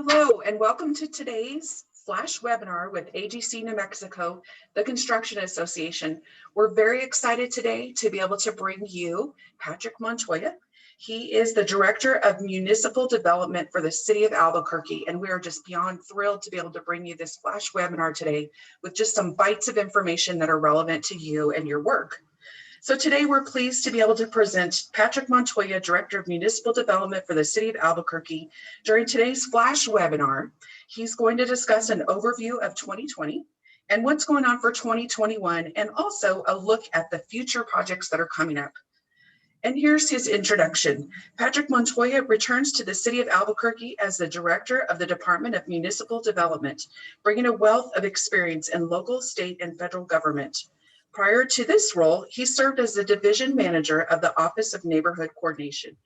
Hello, and welcome to today's flash webinar with AGC New Mexico, the Construction Association. We're very excited today to be able to bring you Patrick Montoya. He is the Director of Municipal Development for the City of Albuquerque, and we are just beyond thrilled to be able to bring you this flash webinar today with just some bites of information that are relevant to you and your work. So today we're pleased to be able to present Patrick Montoya, Director of Municipal Development for the City of Albuquerque. During today's flash webinar, he's going to discuss an overview of 2020 and what's going on for 2021, and also a look at the future projects that are coming up. And here's his introduction. Patrick Montoya returns to the City of Albuquerque as the Director of the Department of Municipal Development, bringing a wealth of experience in local, state, and federal government. Prior to this role, he served as the Division Manager of the Office of Neighborhood Coordination.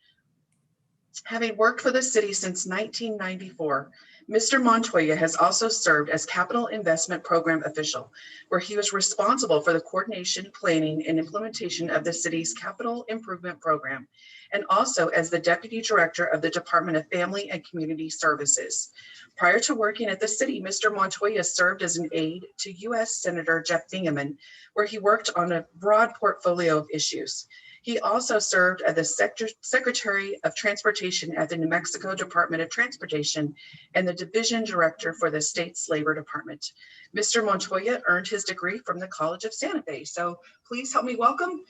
Having worked for the city since 1994, Mr. Montoya has also served as Capital Investment Program Official, where he was responsible for the coordination, planning, and implementation of the city's capital improvement program, and also as the Deputy Director of the Department of Family and Community Services. Prior to working at the city, Mr. Montoya served as an aide to U.S. Senator Jeff Bingaman, where he worked on a broad portfolio of issues. He also served as the Secretary of Transportation at the New Mexico Department of Transportation and the Division Director for the state's Labor Department. Mr. Montoya earned his degree from the College of Santa Fe. So please help me welcome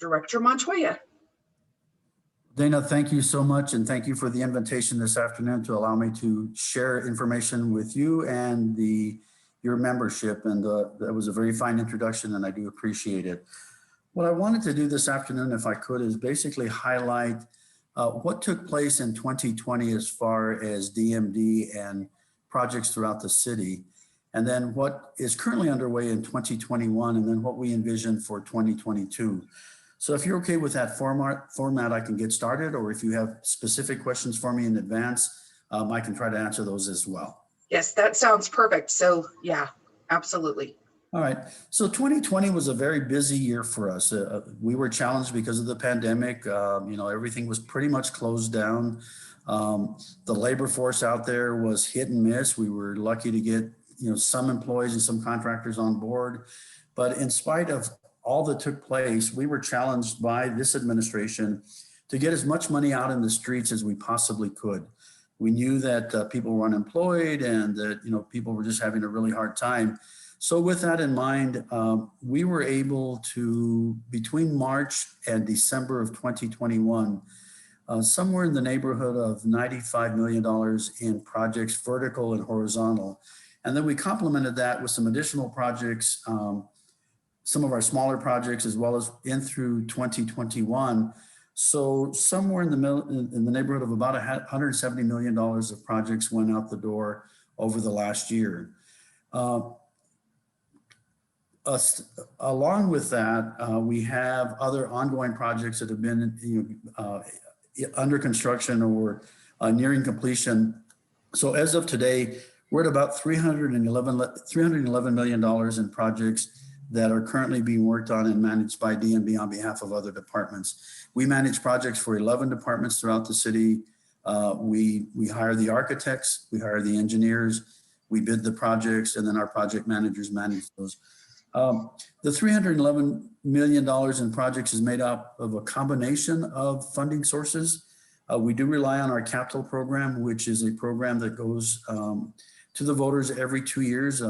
Director Montoya. Dana, thank you so much, and thank you for the invitation this afternoon to allow me to share information with you and your membership. And that was a very fine introduction, and I do appreciate it. What I wanted to do this afternoon, if I could, is basically highlight what took place in 2020 as far as DMD and projects throughout the city, and then what is currently underway in 2021, and then what we envision for 2022. So if you're okay with that format, I can get started, or if you have specific questions for me in advance, I can try to answer those as well. Yes, that sounds perfect. So yeah, absolutely. All right, so 2020 was a very busy year for us. We were challenged because of the pandemic. Everything was pretty much closed down. The labor force out there was hit and miss. We were lucky to get some employees and some contractors on board. But in spite of all that took place, we were challenged by this administration to get as much money out in the streets as we possibly could. We knew that people were unemployed and that people were just having a really hard time. So with that in mind, we were able to, between March and December of 2021, somewhere in the neighborhood of $95 million in projects, vertical and horizontal. And then we complemented that with some additional projects, some of our smaller projects, as well as in through 2021. So somewhere in the neighborhood of about $170 million of projects went out the door over the last year. Along with that, we have other ongoing projects that have been under construction or nearing completion. So as of today, we're at about $311 million in projects that are currently being worked on and managed by DMB on behalf of other departments. We manage projects for 11 departments throughout the city. We hire the architects, we hire the engineers, we bid the projects, and then our project managers manage those. The $311 million in projects is made up of a combination of funding sources. We do rely on our capital program, which is a program that goes to the voters every 2 years.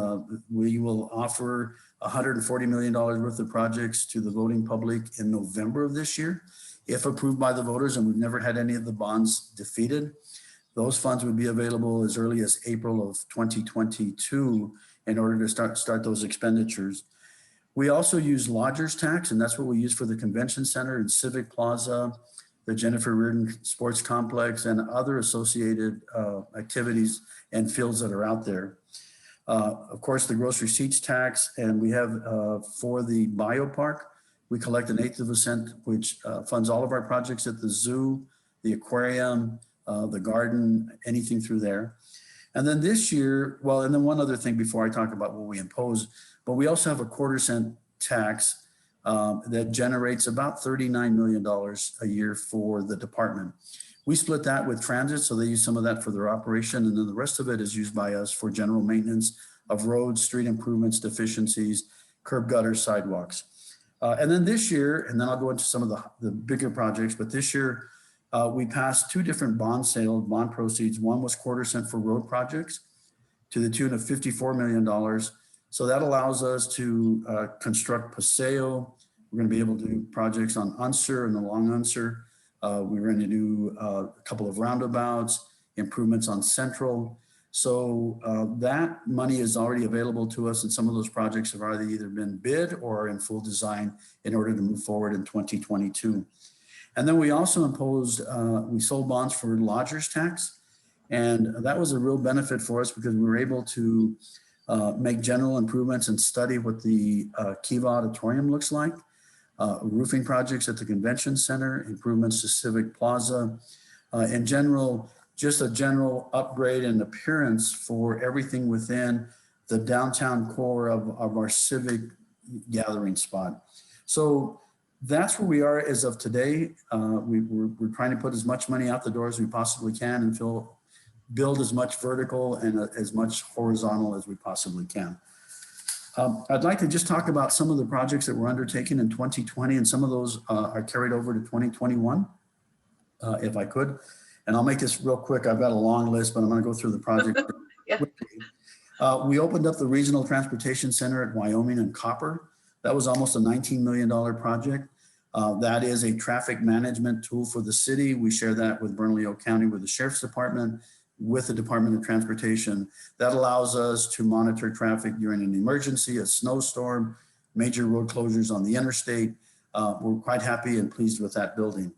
We will offer $140 million worth of projects to the voting public in November of this year. If approved by the voters, and we've never had any of the bonds defeated, those funds would be available as early as April of 2022 in order to start those expenditures. We also use lodgers tax, and that's what we use for the convention center and Civic Plaza, the Jennifer Reardon Sports Complex, and other associated activities and fields that are out there. Of course, the gross receipts tax, and we have for the biopark, we collect 1/8 of a cent, which funds all of our projects at the zoo, the aquarium, the garden, anything through there. And then this year, well, and then one other thing before I talk about what we impose, but we also have a 1/4 cent tax that generates about $39 million a year for the department. We split that with transit, so they use some of that for their operation, and then the rest of it is used by us for general maintenance of roads, street improvements, deficiencies, curb gutters, sidewalks. And then this year, and then I'll go into some of the bigger projects, but this year we passed two different bond proceeds. One was $0.25 for road projects to the tune of $54 million. So that allows us to construct Paseo. We're going to be able to do projects on Unser and the Long Unser. We're going to do a couple of roundabouts, improvements on Central. So that money is already available to us, and some of those projects have either been bid or are in full design in order to move forward in 2022. And then we also we sold bonds for lodgers tax, and that was a real benefit for us because we were able to make general improvements and study what the Kiva Auditorium looks like, roofing projects at the convention center, improvements to Civic Plaza, in general, just a general upgrade and appearance for everything within the downtown core of our civic gathering spot. So that's where we are as of today. We're trying to put as much money out the door as we possibly can and build as much vertical and as much horizontal as we possibly can. I'd like to just talk about some of the projects that were undertaken in 2020, and some of those are carried over to 2021, if I could. And I'll make this real quick. I've got a long list, but I'm going to go through the project. Yeah. We opened up the Regional Transportation Center at Wyoming and Copper. That was almost a $19 million project. That is a traffic management tool for the city. We share that with Bernalillo County, with the Sheriff's Department, with the Department of Transportation. That allows us to monitor traffic during an emergency, a snowstorm, major road closures on the interstate. We're quite happy and pleased with that building.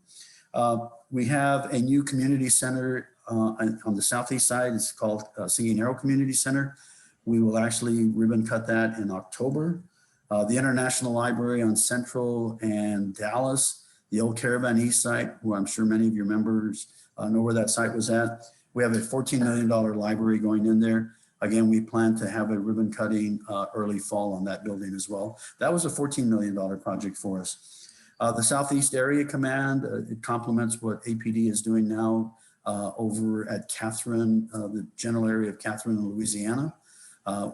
We have a new community center on the southeast side. It's called Singing Arrow Community Center. We will actually ribbon cut that in October. The International Library on Central and Dallas, the old Caravan East site, who I'm sure many of your members know where that site was at. We have a $14 million library going in there. Again, we plan to have a ribbon cutting early fall on that building as well. That was a $14 million project for us. The Southeast Area Command, it complements what APD is doing now over at Catherine, the general area of Catherine in Louisiana.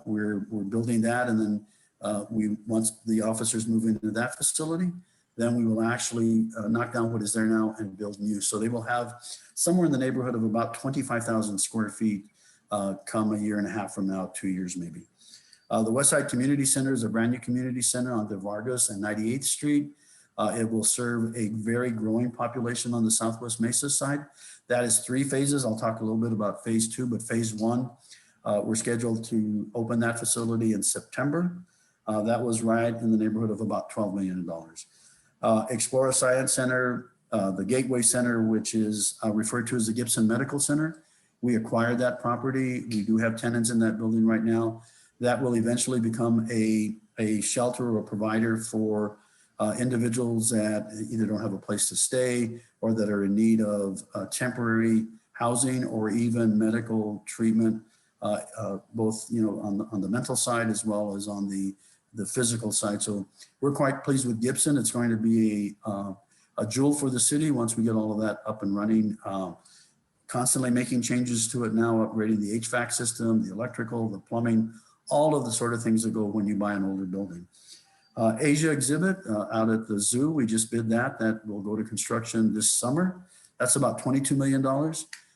We're building that, and then once the officers move into that facility, then we will actually knock down what is there now and build new. So they will have somewhere in the neighborhood of about 25,000 square feet come a year and a half from now, 2 years maybe. The Westside Community Center is a brand new community center on De Vargas and 98th Street. It will serve a very growing population on the Southwest Mesa side. That is 3 phases. I'll talk a little bit about phase 2, but phase 1, we're scheduled to open that facility in September. That was right in the neighborhood of about $12 million. Explora Science Center, the Gateway Center, which is referred to as the Gibson Medical Center. We acquired that property. We do have tenants in that building right now. That will eventually become a shelter or a provider for individuals that either don't have a place to stay or that are in need of temporary housing or even medical treatment, both on the mental side as well as on the physical side. So we're quite pleased with Gibson. It's going to be a jewel for the city once we get all of that up and running. Constantly making changes to it now, upgrading the HVAC system, the electrical, the plumbing, all of the sort of things that go when you buy an older building. Asia exhibit out at the zoo, we just bid that. That will go to construction this summer. That's about $22 million.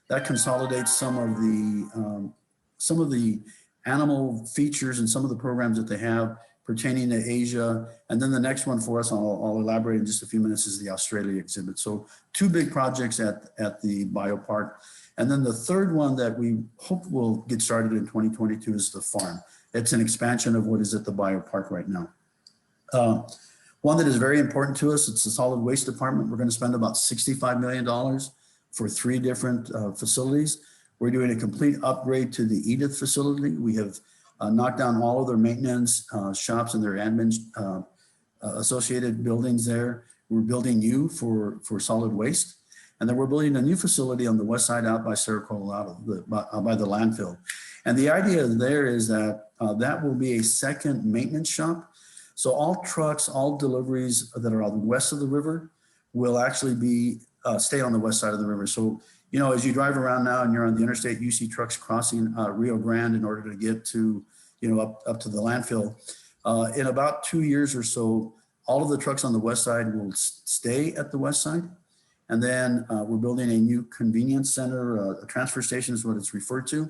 That consolidates some of the animal features and some of the programs that they have pertaining to Asia. And then the next one for us, I'll elaborate in just a few minutes, is the Australia exhibit. So 2 big projects at the biopark. And then the third one that we hope will get started in 2022 is the farm. It's an expansion of what is at the biopark right now. One that is very important to us, it's the solid waste department. We're going to spend about $65 million for 3 different facilities. We're doing a complete upgrade to the Edith facility. We have knocked down all of their maintenance shops and their admin associated buildings there. We're building new for solid waste. And then we're building a new facility on the west side out by Cerro Colorado, by the landfill. And the idea there is that that will be a second maintenance shop. So all trucks, all deliveries that are on the west of the river will actually be stay on the west side of the river. So, you know, as you drive around now and you're on the interstate, you see trucks crossing Rio Grande in order to get to, you know, up to the landfill. In about 2 years or so, all of the trucks on the west side will stay at the west side. And then we're building a new convenience center, a transfer station is what it's referred to.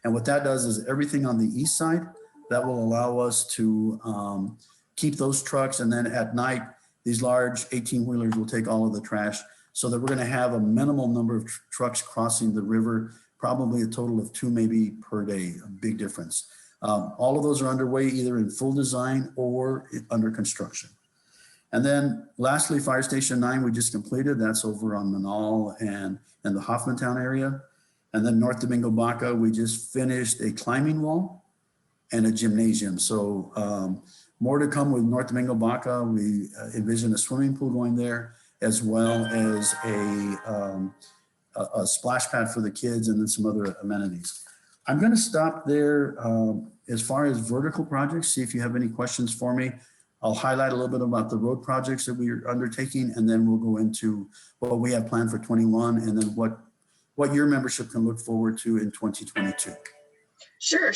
And what that does is everything on the east side, that will allow us to keep those trucks. And then at night, these large 18-wheelers will take all of the trash, so that we're going to have a minimal number of trucks crossing the river, probably a total of 2 maybe per day, a big difference. All of those are underway, either in full design or under construction. And then lastly, Fire Station 9, we just completed. That's over on Manal and the Hoffmantown area. And then North Domingo Baca, we just finished a climbing wall and a gymnasium. So more to come with North Domingo Baca. We envision a swimming pool going there, as well as a splash pad for the kids, and then some other amenities. I'm going to stop there as far as vertical projects, see if you have any questions for me. I'll highlight a little bit about the road projects that we are undertaking, and then we'll go into what we have planned for 21, and then what your membership can look forward to in 2022. Sure.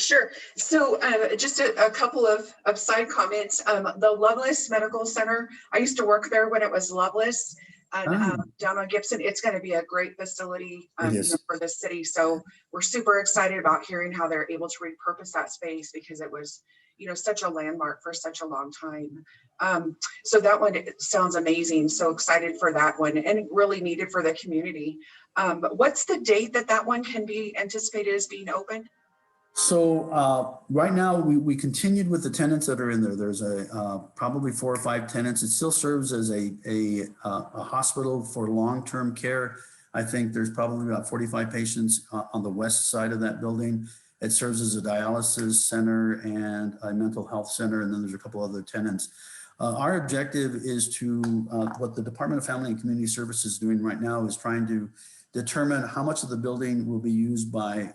So just a couple of side comments. The Loveless Medical Center, I used to work there when it was Loveless. Down on Gibson, it's going to be a great facility for the city. So we're super excited about hearing how they're able to repurpose that space, because it was, you know, such a landmark for such a long time. So that one sounds amazing. So excited for that one, and really needed for the community. What's the date that one can be anticipated as being open? So right now we continued with the tenants that are in there. There's probably 4 or 5 tenants. It still serves as a hospital for long-term care. I think there's probably about 45 patients on the west side of that building. It serves as a dialysis center and a mental health center, and then there's a couple other tenants. Our objective is to, what the Department of Family and Community Services is doing right now is trying to determine how much of the building will be used by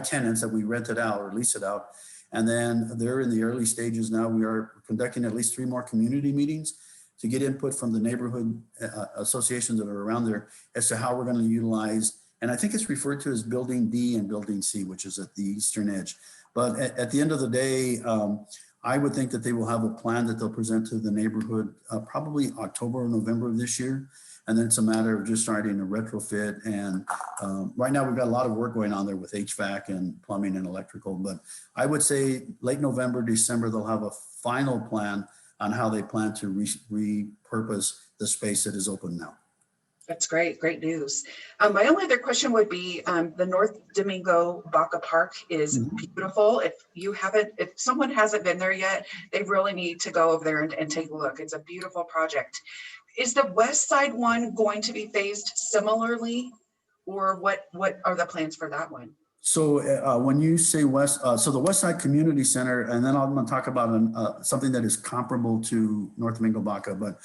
tenants that we rent it out or lease it out. And then they're in the early stages now. We are conducting at least 3 more community meetings to get input from the neighborhood associations that are around there as to how we're going to utilize. And I think it's referred to as Building D and Building C, which is at the eastern edge. But at the end of the day, I would think that they will have a plan that they'll present to the neighborhood probably October or November of this year. And then it's a matter of just starting to retrofit. And right now we've got a lot of work going on there with HVAC and plumbing and electrical. But I would say late November, December, they'll have a final plan on how they plan to repurpose the space that is open now. That's great news. My only other question would be, the North Domingo Baca Park is beautiful. If someone hasn't been there yet, they really need to go over there and take a look. It's a beautiful project. Is the west side one going to be phased similarly, or what are the plans for that one? So when you say west, so the West Side Community Center, and then I'm going to talk about something that is comparable to North Domingo Baca, but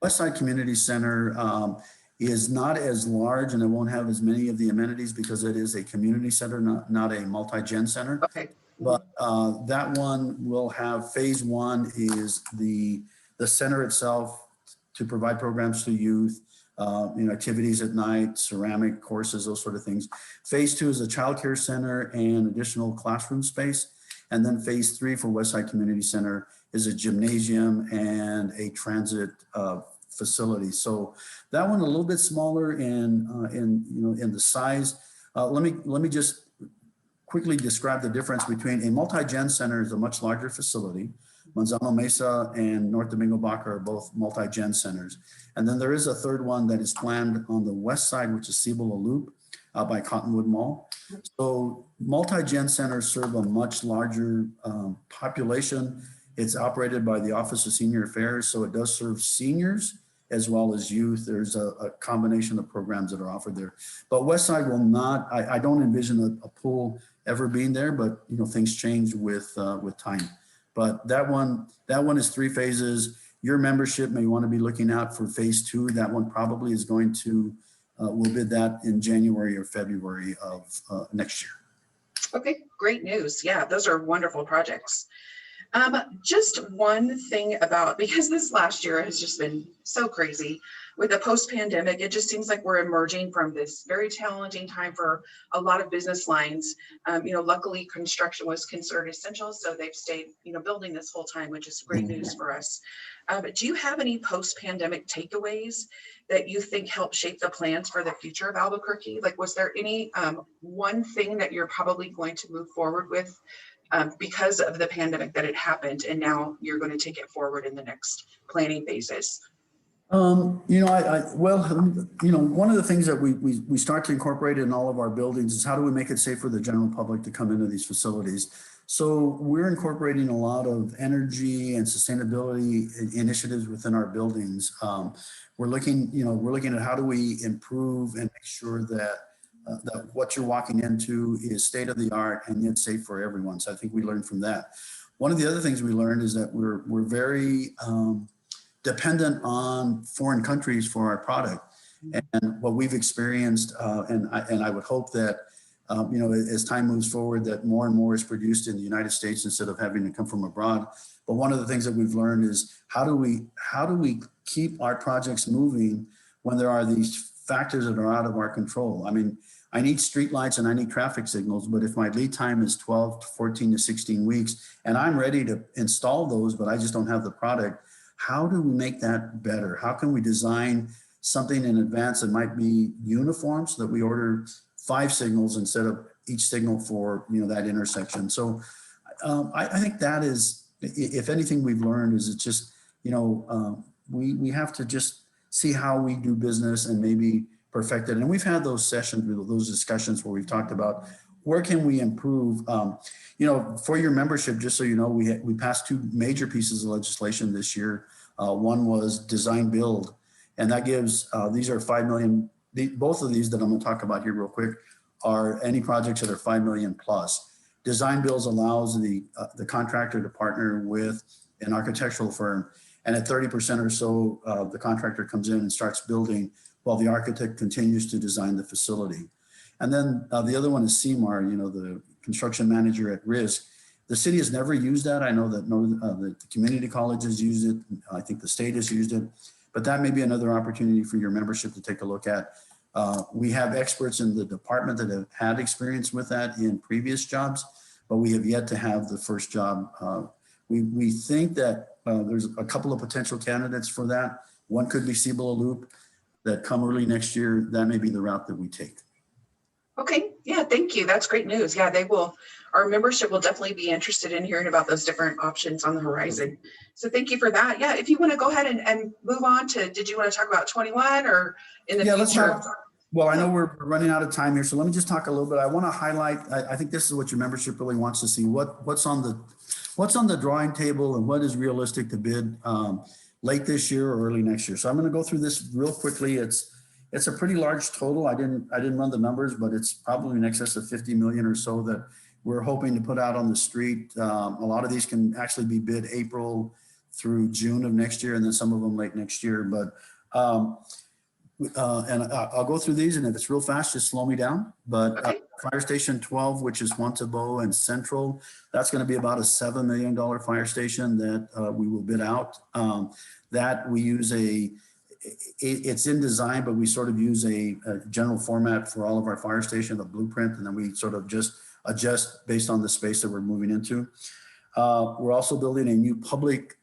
West Side Community Center is not as large, and it won't have as many of the amenities because it is a community center, not a multi-gen center. Okay. But that one will have, phase 1 is the center itself to provide programs to youth, activities at night, ceramic courses, those sort of things. Phase 2 is a childcare center and additional classroom space. And then phase 3 for Westside Community Center is a gymnasium and a transit facility. So that one a little bit smaller in the size. Let me just quickly describe the difference between a multi-gen center is a much larger facility. Manzano Mesa and North Domingo Baca are both multi-gen centers. And then there is a third one that is planned on the west side, which is Cibola Loop by Cottonwood Mall. So multi-gen centers serve a much larger population. It's operated by the Office of Senior Affairs, so it does serve seniors as well as youth. There's a combination of programs that are offered there. But Westside will not, I don't envision a pool ever being there, but things change with time. But that one is 3 phases. Your membership may want to be looking out for phase 2. That one probably is going to, we'll bid that in January or February of next year. Okay, great news. Yeah, those are wonderful projects. Just one thing about, because this last year has just been so crazy with the post-pandemic, it just seems like we're emerging from this very challenging time for a lot of business lines. Luckily construction was considered essential, so they've stayed, building this whole time, which is great news for us. But do you have any post-pandemic takeaways that you think help shape the plans for the future of Albuquerque? Like, was there any one thing that you're probably going to move forward with because of the pandemic that it happened, and now you're going to take it forward in the next planning phases? One of the things that we start to incorporate in all of our buildings is how do we make it safe for the general public to come into these facilities? So we're incorporating a lot of energy and sustainability initiatives within our buildings. We're looking at how do we improve and make sure that what you're walking into is state of the art and yet safe for everyone. So I think we learned from that. One of the other things we learned is that we're very dependent on foreign countries for our product. And what we've experienced, and I would hope that, as time moves forward, that more and more is produced in the United States instead of having to come from abroad. But one of the things that we've learned is how do we keep our projects moving when there are these factors that are out of our control? I mean, I need street lights and I need traffic signals, but if my lead time is 12 to 14 to 16 weeks and I'm ready to install those, but I just don't have the product, how do we make that better? How can we design something in advance that might be uniform so that we order 5 signals instead of each signal for that intersection? So I think that is, if anything we've learned, is it's just we have to just see how we do business and maybe perfect it. And we've had those sessions, those discussions where we've talked about where can we improve. For your membership, just so you know, we passed 2 major pieces of legislation this year. One was design build, and that gives these are 5 million. Both of these that I'm going to talk about here real quick are any projects that are 5 million plus. Design builds allows the contractor to partner with an architectural firm, and at 30% or so, the contractor comes in and starts building while the architect continues to design the facility. And then the other one is CMAR, the construction manager at risk. The city has never used that. I know that the community colleges use it. I think the state has used it, but that may be another opportunity for your membership to take a look at. We have experts in the department that have had experience with that in previous jobs, but we have yet to have the first job. We think that there's a couple of potential candidates for that. One could be Cibola Loop that come early next year. That may be the route that we take. Okay, yeah, thank you. That's great news. Yeah, our membership will definitely be interested in hearing about those different options on the horizon. So thank you for that. Yeah, if you want to go ahead and move on to, did you want to talk about 21 or in the future? Well, I know we're running out of time here, so let me just talk a little bit. I want to highlight, I think this is what your membership really wants to see, what's on the drawing table and what is realistic to bid late this year or early next year. So I'm going to go through this real quickly. It's a pretty large total. I didn't run the numbers, but it's probably in excess of 50 million or so that we're hoping to put out on the street. A lot of these can actually be bid April through June of next year, and then some of them late next year. But and I'll go through these, and if it's real fast, just slow me down. But okay. Fire Station 12, which is Montebo and Central, that's going to be about a $7 million fire station that we will bid out. That we use it's in design, but we sort of use a general format for all of our fire station, a blueprint, and then we sort of just adjust based on the space that we're moving into. We're also building a new public,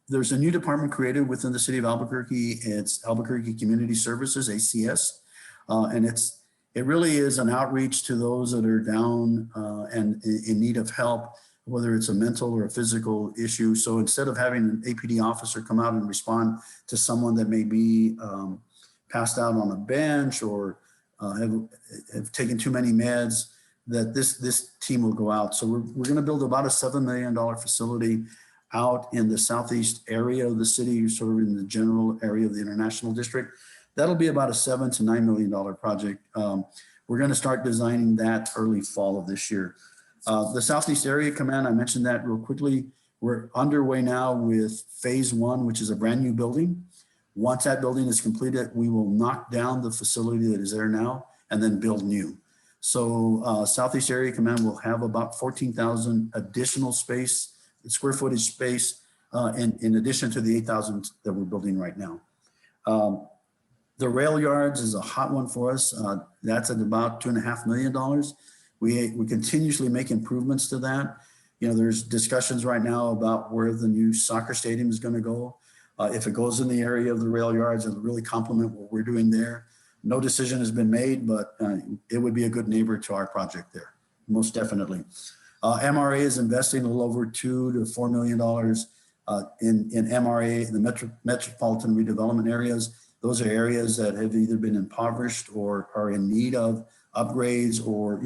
there's a new department created within the city of Albuquerque. It's Albuquerque Community Services, ACS, and it really is an outreach to those that are down and in need of help, whether it's a mental or a physical issue. So instead of having an APD officer come out and respond to someone that may be passed out on a bench or have taken too many meds, that this team will go out. So we're going to build about a $7 million facility out in the southeast area of the city, sort of in the general area of the International District. That'll be about a $7 to $9 million project. We're going to start designing that early fall of this year. The Southeast Area Command, I mentioned that real quickly. We're underway now with phase 1, which is a brand new building. Once that building is completed, we will knock down the facility that is there now and then build new. So Southeast Area Command will have about 14,000 additional square footage space in addition to the 8,000 that we're building right now. The rail yards is a hot one for us. That's at about $2.5 million. We continuously make improvements to that. You know, there's discussions right now about where the new soccer stadium is going to go. If it goes in the area of the rail yards, it'll really complement what we're doing there. No decision has been made, but it would be a good neighbor to our project there, most definitely. MRA is investing a little over $2 to $4 million in MRA, the metropolitan redevelopment areas. Those are areas that have either been impoverished or are in need of upgrades, or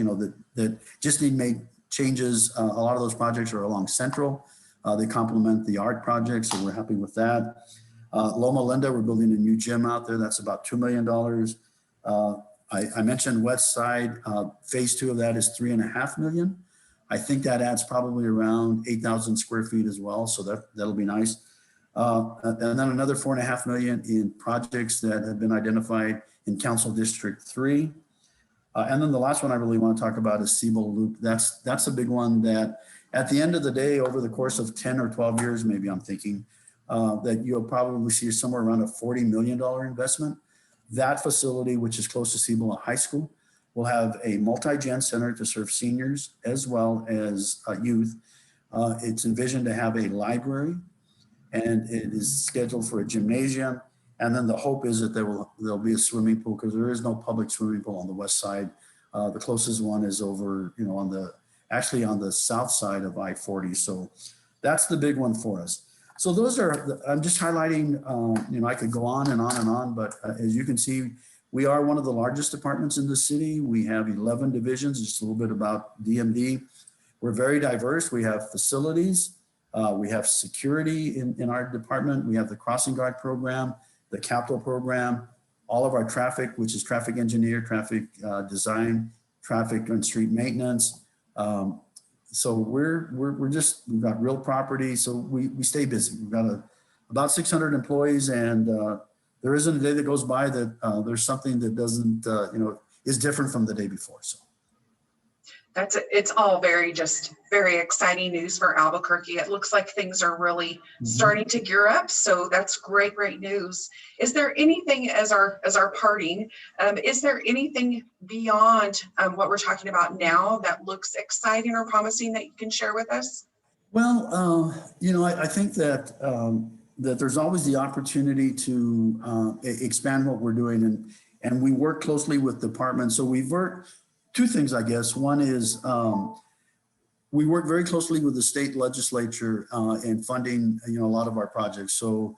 that just need made changes. A lot of those projects are along Central. They complement the art projects, so we're happy with that. Loma Linda, we're building a new gym out there. That's about $2 million. I mentioned West Side. Phase 2 of that is $3.5 million. I think that adds probably around 8,000 square feet as well, so that'll be nice. And then another $4.5 million in projects that have been identified in Council District 3. And then the last one I really want to talk about is Siebel Loop. That's a big one that at the end of the day, over the course of 10 or 12 years, maybe I'm thinking, that you'll probably see somewhere around a $40 million investment. That facility, which is close to Siebel High School, will have a multi-gen center to serve seniors as well as youth. It's envisioned to have a library, and it is scheduled for a gymnasium. And then the hope is that there'll be a swimming pool, because there is no public swimming pool on the west side. The closest one is over, on the south side of I-40. So that's the big one for us. So those are, I'm just highlighting, I could go on and on and on, but as you can see, we are one of the largest departments in the city. We have 11 divisions, just a little bit about DMD. We're very diverse. We have facilities, we have security in our department. We have the crossing guard program, the capital program, all of our traffic, which is traffic engineer, traffic design, traffic and street maintenance. So we've got real property. So we stay busy. We've got about 600 employees, and there isn't a day that goes by that there's something that doesn't, is different from the day before. So. It's all very exciting news for Albuquerque. It looks like things are really starting to gear up. So that's great news. Is there anything as our parting, is there anything beyond what we're talking about now that looks exciting or promising that you can share with us? Well, I think that that there's always the opportunity to expand what we're doing, and we work closely with departments. So we've worked two things, I guess. One is we work very closely with the state legislature in funding, a lot of our projects. So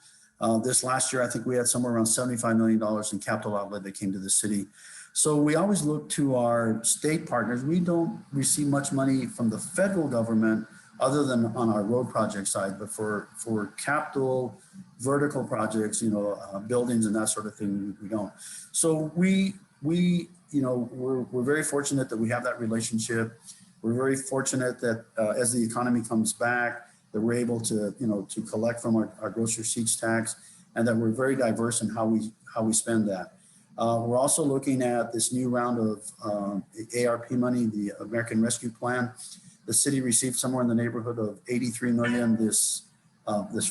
this last year, I think we had somewhere around $75 million in capital outlay that came to the city. So we always look to our state partners. We don't receive much money from the federal government other than on our road project side, but for capital vertical projects, buildings and that sort of thing, we don't. So we're very fortunate that we have that relationship. We're very fortunate that as the economy comes back, that we're able to, to collect from our gross receipts tax, and that we're very diverse in how we spend that. We're also looking at this new round of ARP money, the American Rescue Plan. The city received somewhere in the neighborhood of 83 million this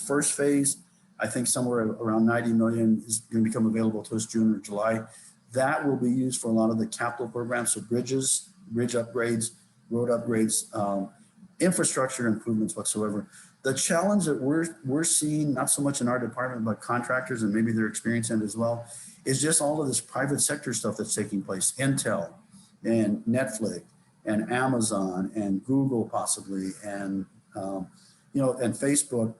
first phase. I think somewhere around 90 million is going to become available to us June or July. That will be used for a lot of the capital programs, so bridge upgrades, road upgrades, infrastructure improvements whatsoever. The challenge that we're seeing, not so much in our department, but contractors, and maybe they're experiencing it as well, is just all of this private sector stuff that's taking place. Intel and Netflix and Amazon and Google possibly, and and Facebook,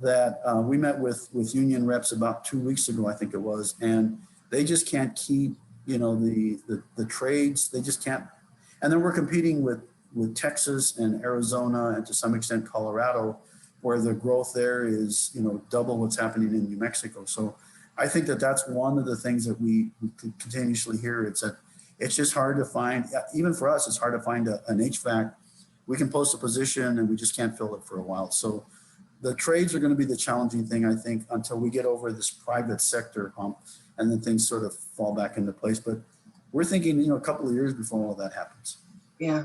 that we met with union reps about 2 weeks ago, I think it was, and they just can't keep, the trades. They just can't. And then we're competing with Texas and Arizona, and to some extent Colorado, where the growth there is, double what's happening in New Mexico. So I think that that's one of the things that we continuously hear. It's just hard to find, even for us, it's hard to find an HVAC. We can post a position and we just can't fill it for a while. So the trades are going to be the challenging thing, I think, until we get over this private sector hump, and then things sort of fall back into place. But we're thinking, you know, a couple of years before all that happens. Yeah,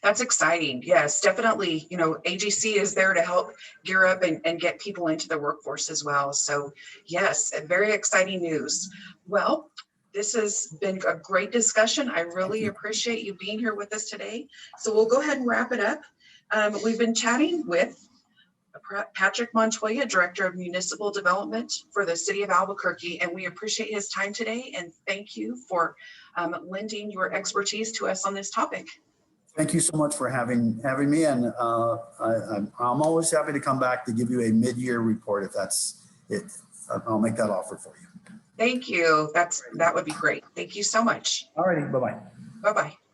that's exciting. Yes, definitely. You know, AGC is there to help gear up and get people into the workforce as well. So yes, very exciting news. Well, this has been a great discussion. I really appreciate you being here with us today. So we'll go ahead and wrap it up. We've been chatting with Patrick Montoya, Director of Municipal Development for the City of Albuquerque, and we appreciate his time today. And thank you for lending your expertise to us on this topic. Thank you so much for having me, and I'm always happy to come back to give you a mid-year report if that's it. I'll make that offer for you. Thank you. That would be great. Thank you so much. All righty, bye-bye. Bye-bye.